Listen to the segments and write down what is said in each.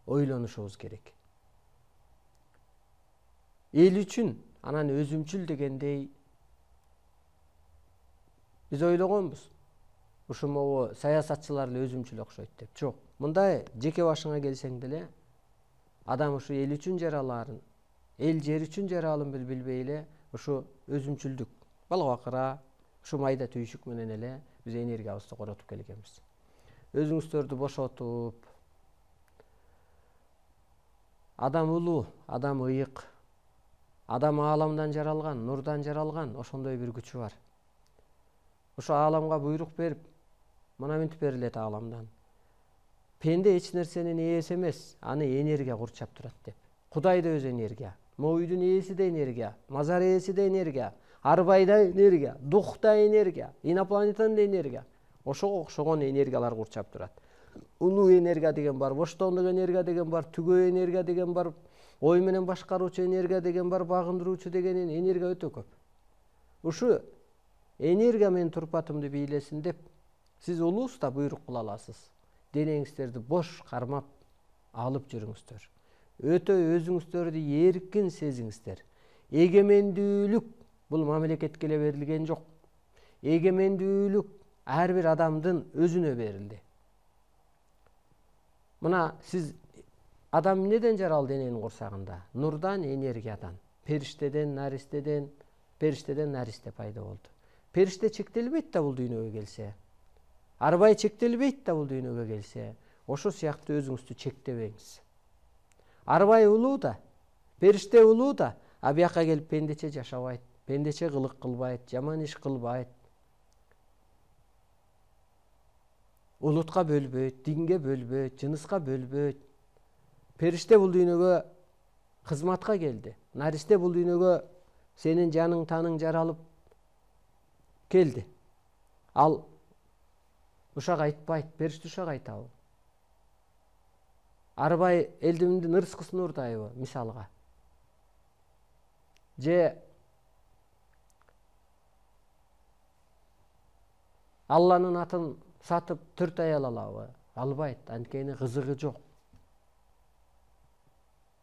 ойлонушубуз керек. Эл үчүн анан өзүмчүл дегендей биз ойлогонбуз. Ушу могу саясатчылар эле өзүмчүл окшойт деп. Жок. Мындай жеке башыңа келсең деле адам ушу эл үчүн жаралаарын, эл жер үчүн жаралын билбей эле ушу өзүмчүлдүк, балбакыра, ушу майда түйшүк менен эле биз энергиябызды коротуп келгенбиз. Өзүңүздөрдү бошотуп, адам улуу, адам ыйык, адам ааламдан жаралган, нурдан жаралган, ошондой бир күчү бар. Ошо ааламга буйрук берип, мына мынтип берилет ааламдан. Пенде эч нерсенин ээси эмес, аны энергия курчап турат деп. Кудай да өзү энергия, могу үйдүн ээси да энергия, мазар ээси да энергия, арбай да энергия, дух да энергия, инопланетян да энергия. Ошого окшогон энергиялар курчап турат. Улуу энергия деген бар, боштондук энергия деген бар, түгөө энергия деген бар, ой менен башкаруучу энергия деген бар, багындыруучу деген энергия өтө көп. Ушу энергия менин турпатымды бийлесин деп сиз улууста буйрук кыла аласыз. Денеңиздерди бош кармап алып жүрүңүздөр. Өтө өзүңүздөрдү эркин сезиңиздер. Эгемендүүлүк бул мамлекетке эле берилген жок. Эгемендүүлүк ар бир адамдын өзүнө берилди. Мына сиз адам эмнеден жаралды эненин курсагында? Нурдан, энергиядан, периштеден, наристе пайда болду. Периште чектелбейт да бул дүйнөгө келсе. Арбай чектелбейт да бул дүйнөгө келсе. Ошо сыяктуу өзүңүздү чектебеңиз. Арбай улуу да, периште улуу да, а бияка келип пендече жашабайт, пендече кылык кылбайт, жаман иш кылбайт. Улутка бөлбөйт, динге бөлбөйт, жыныска бөлбөйт. Периште бул дүйнөгө кызматка келди. Наристе бул дүйнөгө сенин жаның таның жаралып келди. Ал ушак айтпайт, периште ушак айтабы? Арбай элдимдин ырыскысын урдайбы, мисалга? Же Алланын атын сатып 4 аял алабы? Албайт, анткени кызыгы жок.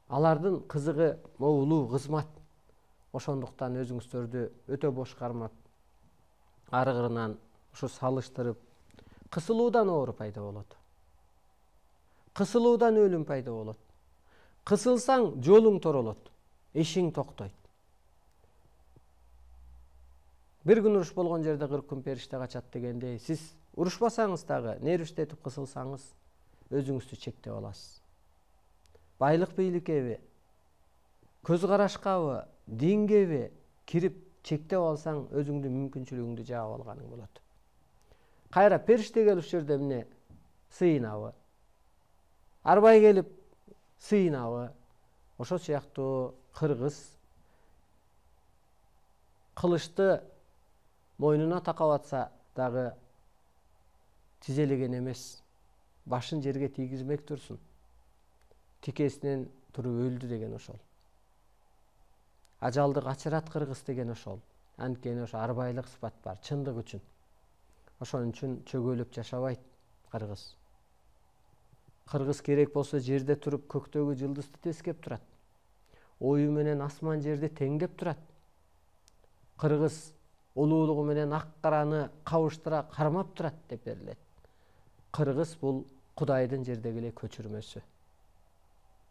Алардын кызыгы улуу кызмат. Ошондуктан өзүңүздөрдү өтө бош кармап, арыгырынан ушу салыштырып, кысылуудан оору пайда болот. Кысылуудан өлүм пайда болот. Кысылсаң жолуң торолот, ишиң токтойт. Бир күн уруш болгон жерде 40 күн периште качат дегендей, сиз урушпасаңыз дагы, нервиштетип кысылсаңыз, өзүңүздү чектеп аласыз. Байлык бийликеби, көз карашкабы, дингеби кирип чектеп алсаң, өзүңдүн мүмкүнчүлүгүңдү жаап алганың болот. Кайра периште келип ушул жерде эмне сыйынабы? Арбай келип сыйынабы? Ошо сыяктуу кыргыз кылычты мойнуна такап атса дагы тизелеген эмес. Башын жерге тийгизмек турсун. Тикесинен туруп өлдү деген ошол. Ажалды качырат кыргыз деген ошол. Анткени ошо арбайлык сыпат бар, чындык үчүн. Ошон үчүн чөгөлүп жашабайт кыргыз. Кыргыз керек болсо жерде туруп көктөгү жылдызды тескеп турат. Ою менен асман жерди теңдеп турат. Кыргыз улуулугу менен ак караны кабыштыра кармап турат деп берилет. Кыргыз бул Кудайдын жердеги эле көчүрмөсү.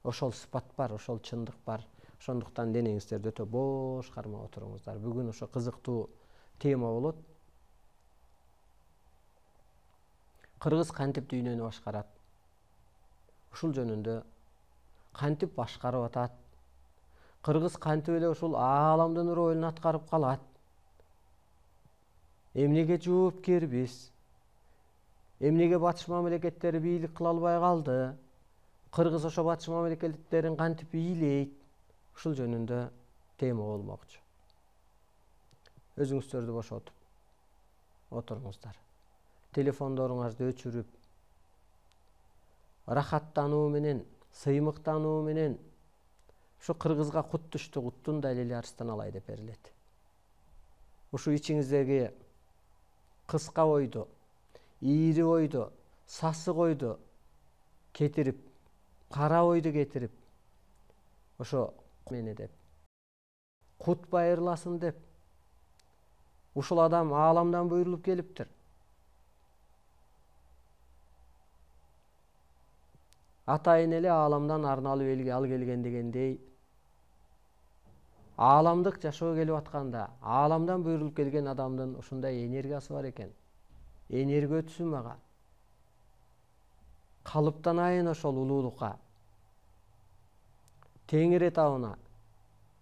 Ошол сыпат бар, ошол чындык бар. Ошондуктан денеңиздерди өтө бош кармап отуруңуздар. Бүгүн ошо кызыктуу тема болот. Кыргыз кантип дүйнөнү башкарат? Ушул жөнүндө кантип башкарып атат? Кыргыз кантип эле ушул ааламдын ролун аткарып калат? Эмнеге жоопкербиз? Эмнеге батыш мамлекеттери бийлик кыла албай калды? Кыргыз ошо батыш мамлекеттерин кантип бийлейт? Ушул жөнүндө тема болмокчу. Өзүңүздөрдү бошотуп отуруңуздар. Телефондоруңарды өчүрүп, рахаттануу менен, сыймыктануу менен ушу кыргызга кут түштү, куттун далили арстан алай деп берилет. Ушу ичиңиздеги кыска ойду, ийри ойду, сасык ойду кетирип кара ойду кетирип ошо мени деп кут байырласын деп ушул адам ааламдан буйрулуп келиптир. Атайын эле ааламдан арналып элге ал келген дегендей ааламдык жашоо келип атканда ааламдан буйрулуп келген адамдын ушундай энергиясы бар экен. Энерги өтсүн ага. Калыптанайын ошол улуулукка. Теңир этабына,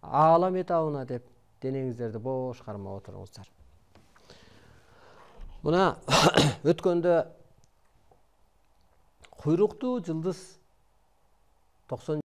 аалам этабына деп денеңиздерди бош кармап отуруңуздар. Мына өткөндө куйруктуу жылдыз 90